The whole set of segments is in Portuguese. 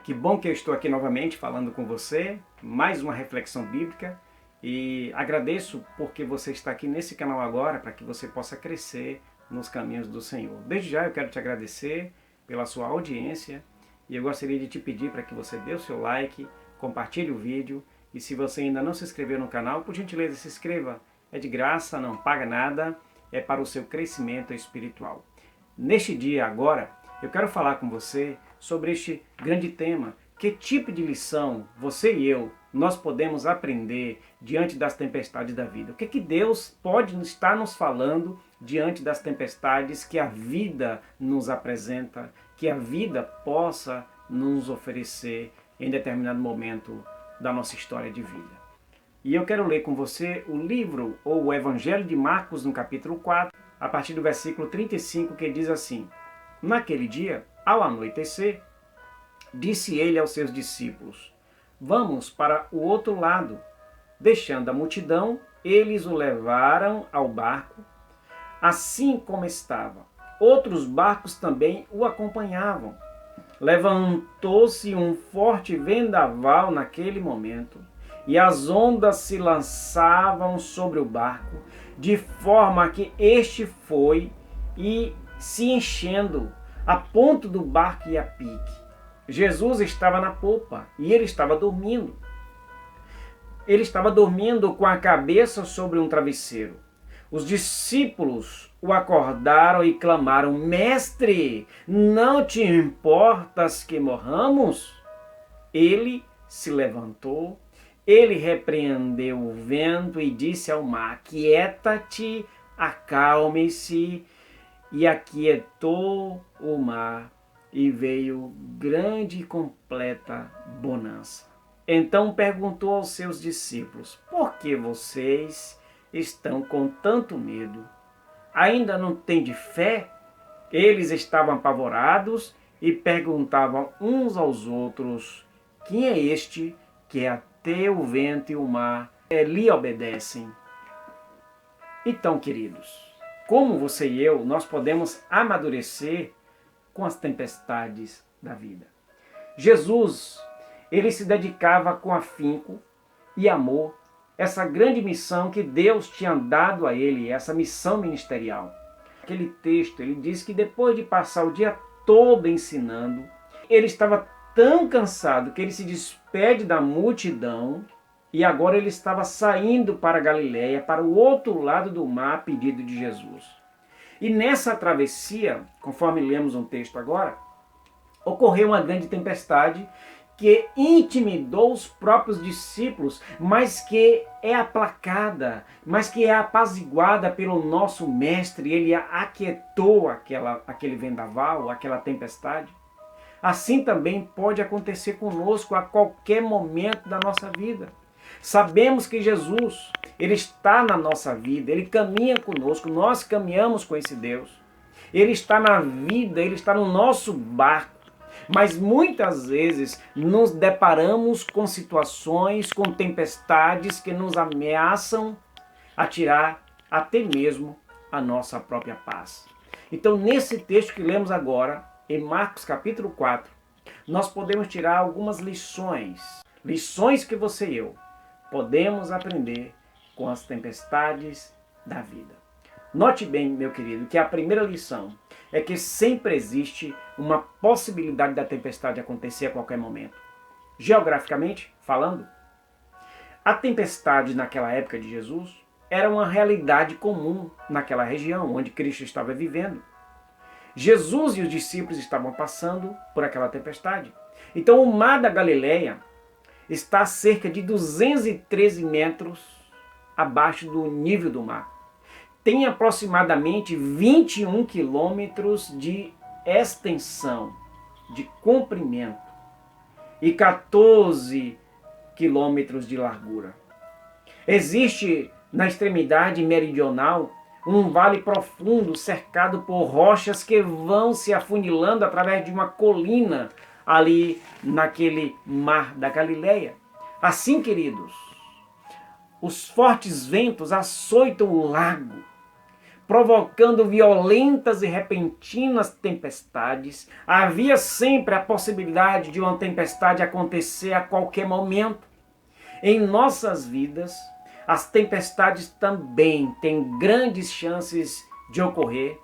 Que bom que eu estou aqui novamente falando com você, mais uma reflexão bíblica, e agradeço porque você está aqui nesse canal agora para que você possa crescer nos caminhos do Senhor. Desde já eu quero te agradecer pela sua audiência e eu gostaria de te pedir para que você dê o seu like, compartilhe o vídeo e se você ainda não se inscreveu no canal, por gentileza se inscreva. É de graça, não paga nada, é para o seu crescimento espiritual. Neste dia agora, eu quero falar com você sobre este grande tema. Que tipo de lição você e eu, nós podemos aprender diante das tempestades da vida? O que Deus pode estar nos falando diante das tempestades que a vida nos apresenta, que a vida possa nos oferecer em determinado momento da nossa história de vida? E eu quero ler com você o livro ou o Evangelho de Marcos, no capítulo 4, a partir do versículo 35, que diz assim: Naquele dia, ao anoitecer, disse ele aos seus discípulos: Vamos para o outro lado. Deixando a multidão, eles o levaram ao barco, assim como estava. Outros barcos também o acompanhavam. Levantou-se um forte vendaval naquele momento, e as ondas se lançavam sobre o barco, de forma que este foi e se enchendo, a ponto do barco ir a pique. Jesus estava na popa e ele estava dormindo. Ele estava dormindo com a cabeça sobre um travesseiro. Os discípulos o acordaram e clamaram: Mestre, não te importas que morramos? Ele se levantou, ele repreendeu o vento e disse ao mar: Quieta-te, acalme-se. E aquietou o mar, e veio grande e completa bonança. Então perguntou aos seus discípulos: Por que vocês estão com tanto medo? Ainda não têm de fé? Eles estavam apavorados e perguntavam uns aos outros: Quem é este que até o vento e o mar lhe obedecem? Então, queridos, como você e eu, nós podemos amadurecer com as tempestades da vida. Jesus, ele se dedicava com afinco e amor essa grande missão que Deus tinha dado a ele, essa missão ministerial. Aquele texto, ele diz que depois de passar o dia todo ensinando, ele estava tão cansado que ele se despede da multidão e agora ele estava saindo para a Galileia, para o outro lado do mar, a pedido de Jesus. E nessa travessia, conforme lemos um texto agora, ocorreu uma grande tempestade que intimidou os próprios discípulos, mas que é aplacada, mas que é apaziguada pelo nosso mestre. Ele aquietou aquele vendaval, aquela tempestade. Assim também pode acontecer conosco a qualquer momento da nossa vida. Sabemos que Jesus, ele está na nossa vida, ele caminha conosco, nós caminhamos com esse Deus. Ele está na vida, ele está no nosso barco. Mas muitas vezes nos deparamos com situações, com tempestades que nos ameaçam a tirar até mesmo a nossa própria paz. Então, nesse texto que lemos agora, em Marcos capítulo 4, nós podemos tirar algumas lições. Lições que você e eu podemos aprender com as tempestades da vida. Note bem, meu querido, que a primeira lição é que sempre existe uma possibilidade da tempestade acontecer a qualquer momento. Geograficamente falando, a tempestade naquela época de Jesus era uma realidade comum naquela região onde Cristo estava vivendo. Jesus e os discípulos estavam passando por aquela tempestade. Então o mar da Galileia está a cerca de 213 metros abaixo do nível do mar. Tem aproximadamente 21 quilômetros de extensão, de comprimento, e 14 quilômetros de largura. Existe na extremidade meridional um vale profundo cercado por rochas que vão se afunilando através de uma colina ali naquele mar da Galileia. Assim, queridos, os fortes ventos açoitam o lago, provocando violentas e repentinas tempestades. Havia sempre a possibilidade de uma tempestade acontecer a qualquer momento. Em nossas vidas, as tempestades também têm grandes chances de ocorrer,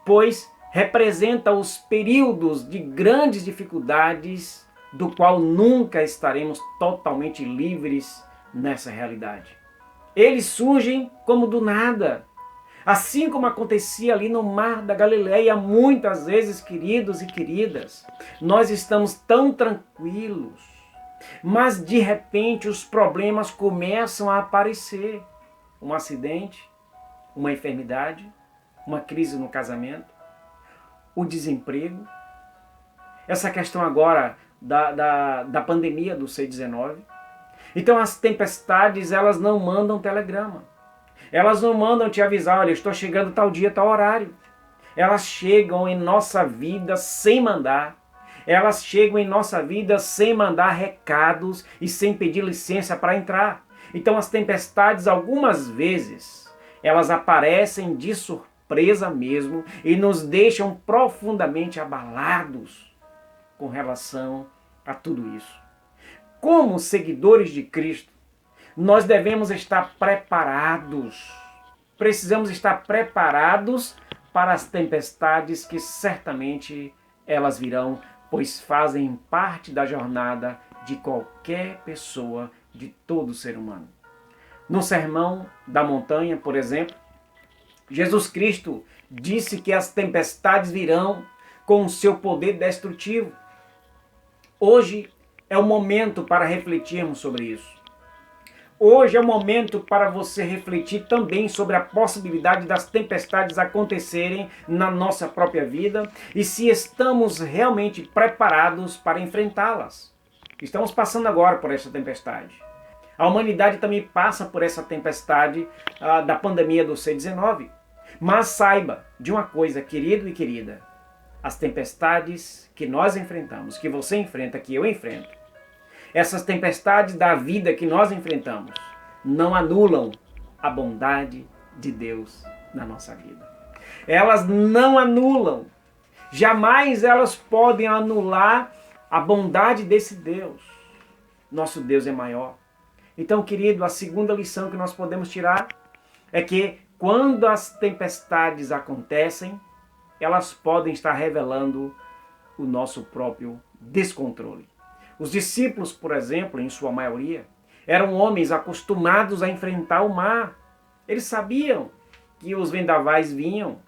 pois representa os períodos de grandes dificuldades, do qual nunca estaremos totalmente livres nessa realidade. Eles surgem como do nada, assim como acontecia ali no Mar da Galileia muitas vezes, queridos e queridas. Nós estamos tão tranquilos, mas de repente os problemas começam a aparecer. Um acidente, uma enfermidade, uma crise no casamento, o desemprego, essa questão agora da pandemia do C-19. Então as tempestades, elas não mandam telegrama. Elas não mandam te avisar, olha, estou chegando tal dia, tal horário. Elas chegam em nossa vida sem mandar. Elas chegam em nossa vida sem mandar recados e sem pedir licença para entrar. Então as tempestades, algumas vezes, elas aparecem de surpresa mesmo e nos deixam profundamente abalados com relação a tudo isso. Como seguidores de Cristo, nós devemos estar preparados. Precisamos estar preparados para as tempestades que certamente elas virão, pois fazem parte da jornada de qualquer pessoa, de todo ser humano. No Sermão da Montanha, por exemplo, Jesus Cristo disse que as tempestades virão com o seu poder destrutivo. Hoje é o momento para refletirmos sobre isso. Hoje é o momento para você refletir também sobre a possibilidade das tempestades acontecerem na nossa própria vida e se estamos realmente preparados para enfrentá-las. Estamos passando agora por essa tempestade. A humanidade também passa por essa tempestade da pandemia do C-19. Mas saiba de uma coisa, querido e querida, as tempestades que nós enfrentamos, que você enfrenta, que eu enfrento, essas tempestades da vida que nós enfrentamos, não anulam a bondade de Deus na nossa vida. Elas não anulam, jamais elas podem anular a bondade desse Deus. Nosso Deus é maior. Então, querido, a segunda lição que nós podemos tirar é que quando as tempestades acontecem, elas podem estar revelando o nosso próprio descontrole. Os discípulos, por exemplo, em sua maioria, eram homens acostumados a enfrentar o mar. Eles sabiam que os vendavais vinham.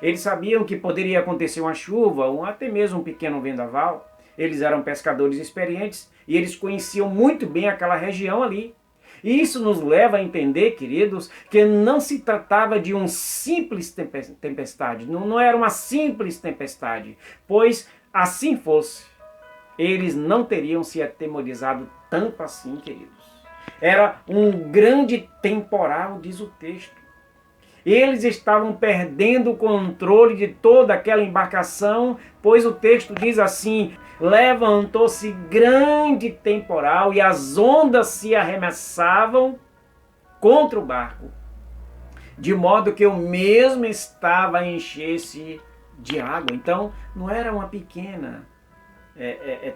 Eles sabiam que poderia acontecer uma chuva, ou até mesmo um pequeno vendaval. Eles eram pescadores experientes e eles conheciam muito bem aquela região ali. E isso nos leva a entender, queridos, que não se tratava de uma simples tempestade. Não era uma simples tempestade, pois assim fosse, eles não teriam se atemorizado tanto assim, queridos. Era um grande temporal, diz o texto. Eles estavam perdendo o controle de toda aquela embarcação, pois o texto diz assim: levantou-se grande temporal e as ondas se arremessavam contra o barco, de modo que o mesmo estava a encher-se de água. Então, não era uma pequena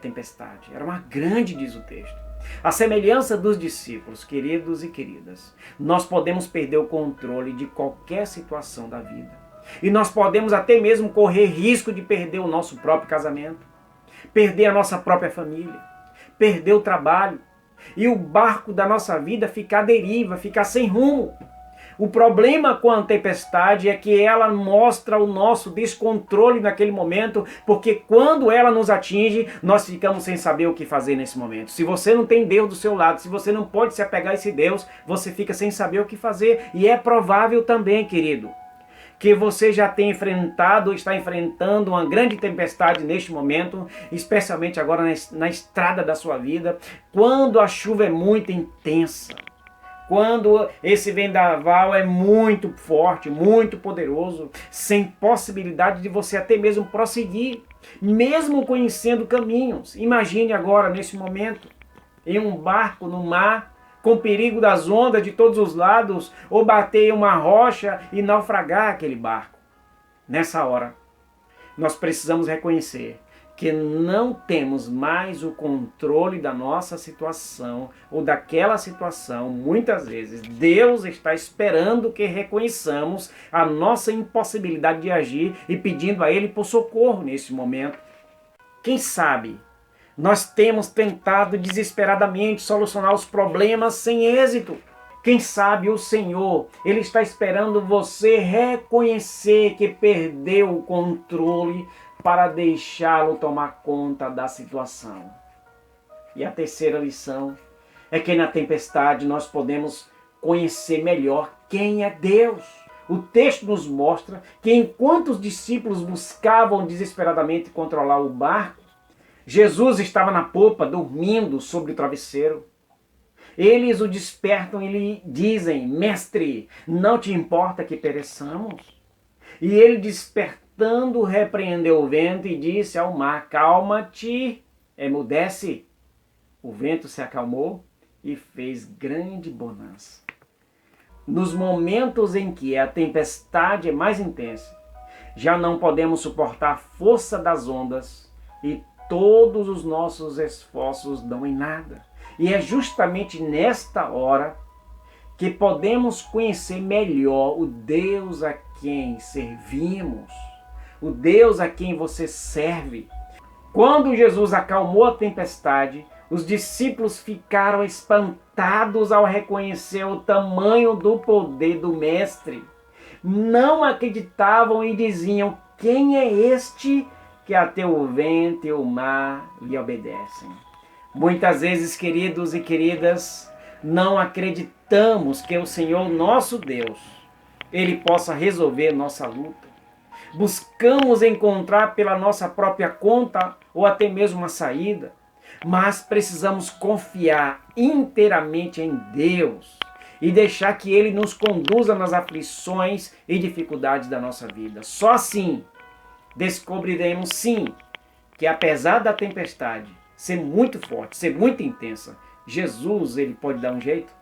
tempestade, era uma grande, diz o texto. A semelhança dos discípulos, queridos e queridas, nós podemos perder o controle de qualquer situação da vida. E nós podemos até mesmo correr risco de perder o nosso próprio casamento, perder a nossa própria família, perder o trabalho e o barco da nossa vida ficar à deriva, ficar sem rumo. O problema com a tempestade é que ela mostra o nosso descontrole naquele momento, porque quando ela nos atinge, nós ficamos sem saber o que fazer nesse momento. Se você não tem Deus do seu lado, se você não pode se apegar a esse Deus, você fica sem saber o que fazer. E é provável também, querido, que você já tenha enfrentado ou está enfrentando uma grande tempestade neste momento, especialmente agora na estrada da sua vida, quando a chuva é muito intensa. Quando esse vendaval é muito forte, muito poderoso, sem possibilidade de você até mesmo prosseguir, mesmo conhecendo caminhos. Imagine agora, nesse momento, em um barco no mar, com perigo das ondas de todos os lados, ou bater em uma rocha e naufragar aquele barco. Nessa hora, nós precisamos reconhecer que não temos mais o controle da nossa situação ou daquela situação. Muitas vezes Deus está esperando que reconheçamos a nossa impossibilidade de agir e pedindo a Ele por socorro nesse momento. Quem sabe nós temos tentado desesperadamente solucionar os problemas sem êxito. Quem sabe o Senhor, Ele está esperando você reconhecer que perdeu o controle para deixá-lo tomar conta da situação. E a terceira lição é que na tempestade nós podemos conhecer melhor quem é Deus. O texto nos mostra que enquanto os discípulos buscavam desesperadamente controlar o barco, Jesus estava na popa, dormindo sobre o travesseiro. Eles o despertam e lhe dizem: Mestre, não te importa que pereçamos? E ele, despertando, repreendeu o vento e disse ao mar: Calma-te, emudece. O vento se acalmou e fez grande bonança. Nos momentos em que a tempestade é mais intensa, já não podemos suportar a força das ondas e todos os nossos esforços dão em nada. E é justamente nesta hora que podemos conhecer melhor o Deus a quem servimos, o Deus a quem você serve. Quando Jesus acalmou a tempestade, os discípulos ficaram espantados ao reconhecer o tamanho do poder do Mestre. Não acreditavam e diziam: quem é este que até o vento e o mar lhe obedecem? Muitas vezes, queridos e queridas, não acreditamos que o Senhor nosso Deus, Ele possa resolver nossa luta. Buscamos encontrar pela nossa própria conta ou até mesmo uma saída, mas precisamos confiar inteiramente em Deus e deixar que Ele nos conduza nas aflições e dificuldades da nossa vida. Só assim descobriremos, sim, que apesar da tempestade ser muito forte, ser muito intensa, Jesus, Ele pode dar um jeito.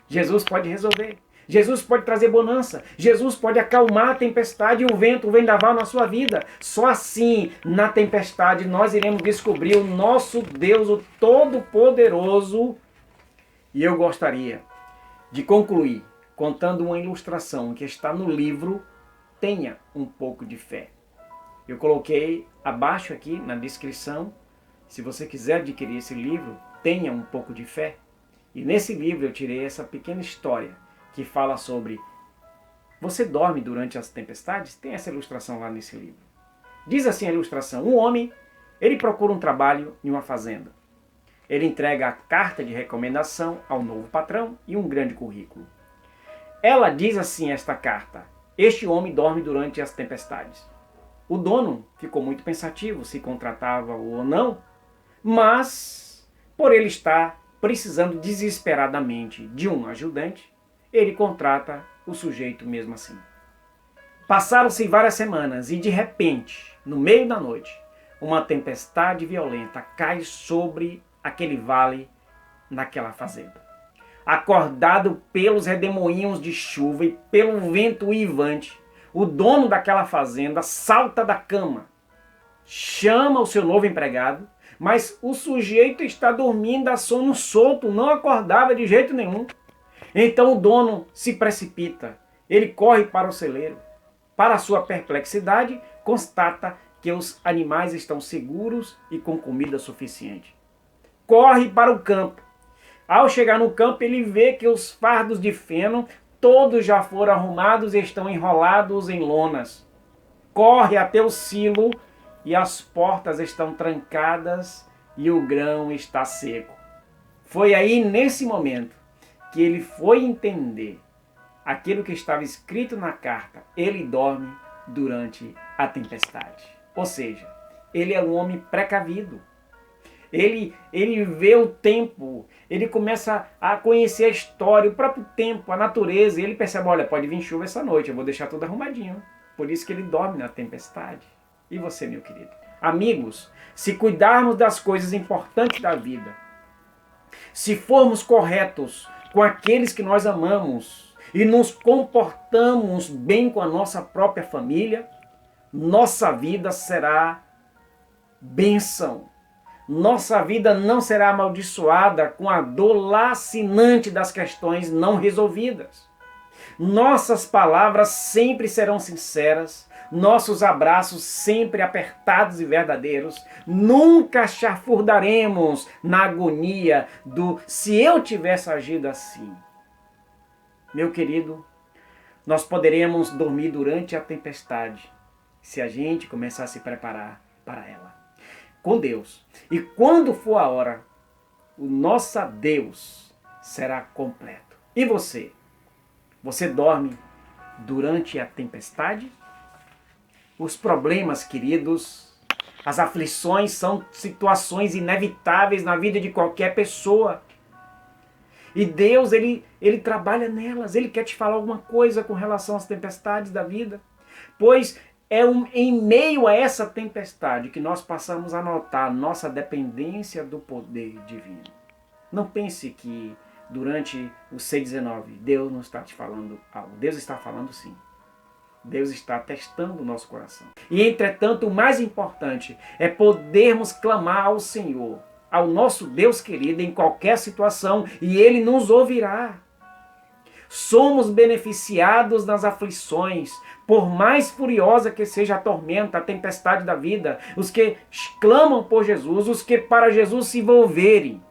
Jesus pode resolver. Jesus pode trazer bonança. Jesus pode acalmar a tempestade e o vento, o vendaval na sua vida. Só assim, na tempestade, nós iremos descobrir o nosso Deus, o Todo-Poderoso. E eu gostaria de concluir contando uma ilustração que está no livro Tenha um Pouco de Fé. Eu coloquei abaixo aqui na descrição. Se você quiser adquirir esse livro, Tenha um Pouco de Fé. E nesse livro eu tirei essa pequena história que fala sobre: você dorme durante as tempestades? Tem essa ilustração lá nesse livro. Diz assim a ilustração: um homem, ele procura um trabalho em uma fazenda. Ele entrega a carta de recomendação ao novo patrão e um grande currículo. Ela diz assim esta carta: este homem dorme durante as tempestades. O dono ficou muito pensativo se contratava ou não, mas por ele estar precisando desesperadamente de um ajudante, ele contrata o sujeito mesmo assim. Passaram-se várias semanas e de repente, no meio da noite, uma tempestade violenta cai sobre aquele vale, naquela fazenda. Acordado pelos redemoinhos de chuva e pelo vento uivante, o dono daquela fazenda salta da cama, chama o seu novo empregado, mas o sujeito está dormindo a sono solto, não acordava de jeito nenhum. Então o dono se precipita, ele corre para o celeiro. Para sua perplexidade, constata que os animais estão seguros e com comida suficiente. Corre para o campo. Ao chegar no campo, ele vê que os fardos de feno todos já foram arrumados e estão enrolados em lonas. Corre até o silo e as portas estão trancadas e o grão está seco. Foi aí, nesse momento, que ele foi entender aquilo que estava escrito na carta: ele dorme durante a tempestade. Ou seja, ele é um homem precavido. Ele vê o tempo, ele começa a conhecer a história, o próprio tempo, a natureza, e ele percebe: olha, pode vir chuva essa noite, eu vou deixar tudo arrumadinho. Por isso que ele dorme na tempestade. E você, meu querido? Amigos, se cuidarmos das coisas importantes da vida, se formos corretos com aqueles que nós amamos e nos comportamos bem com a nossa própria família, nossa vida será bênção. Nossa vida não será amaldiçoada com a dor lacinante das questões não resolvidas. Nossas palavras sempre serão sinceras, nossos abraços sempre apertados e verdadeiros. Nunca chafurdaremos na agonia do "se eu tivesse agido assim". Meu querido, nós poderemos dormir durante a tempestade se a gente começar a se preparar para ela com Deus. E quando for a hora, o nosso Deus será completo. E você? Você dorme durante a tempestade? Os problemas, queridos, as aflições são situações inevitáveis na vida de qualquer pessoa. E Deus, Ele trabalha nelas. Ele quer te falar alguma coisa com relação às tempestades da vida. Pois em meio a essa tempestade que nós passamos a notar nossa dependência do poder divino. Não pense que durante o C19 Deus não está te falando algo. Deus está falando sim. Deus está testando o nosso coração. E entretanto, o mais importante é podermos clamar ao Senhor, ao nosso Deus querido, em qualquer situação, e Ele nos ouvirá. Somos beneficiados nas aflições, por mais furiosa que seja a tormenta, a tempestade da vida, os que clamam por Jesus, os que para Jesus se envolverem,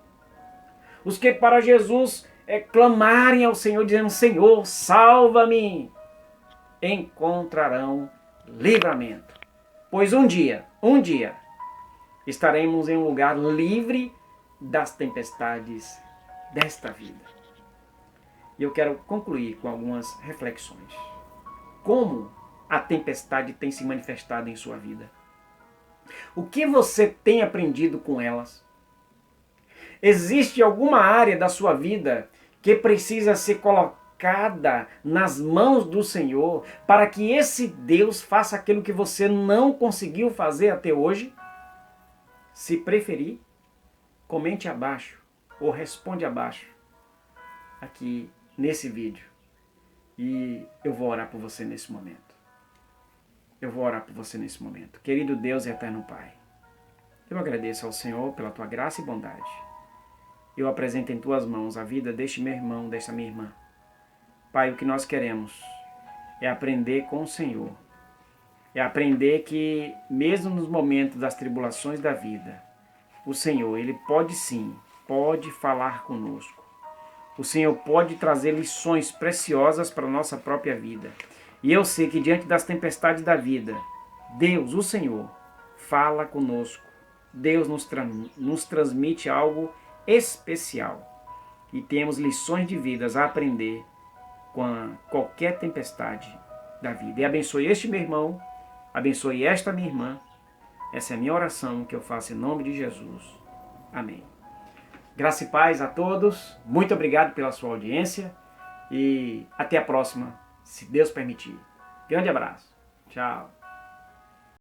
os que para Jesus clamarem ao Senhor, dizendo: Senhor, salva-me, encontrarão livramento. Pois um dia, estaremos em um lugar livre das tempestades desta vida. E eu quero concluir com algumas reflexões. Como a tempestade tem se manifestado em sua vida? O que você tem aprendido com elas? Existe alguma área da sua vida que precisa ser colocada nas mãos do Senhor para que esse Deus faça aquilo que você não conseguiu fazer até hoje? Se preferir, comente abaixo ou responde abaixo aqui nesse vídeo. E eu vou orar por você nesse momento. Querido Deus e eterno Pai, eu agradeço ao Senhor pela Tua graça e bondade. Eu apresento em Tuas mãos a vida deste meu irmão, desta minha irmã. Pai, o que nós queremos é aprender com o Senhor. É aprender que, mesmo nos momentos das tribulações da vida, o Senhor, Ele pode sim, pode falar conosco. O Senhor pode trazer lições preciosas para a nossa própria vida. E eu sei que diante das tempestades da vida, Deus, o Senhor, fala conosco. Deus nos transmite algo especial. E temos lições de vidas a aprender com qualquer tempestade da vida. E abençoe este meu irmão, abençoe esta minha irmã. Essa é a minha oração que eu faço em nome de Jesus. Amém. Graça e paz a todos. Muito obrigado pela sua audiência. E até a próxima, se Deus permitir. Grande abraço. Tchau.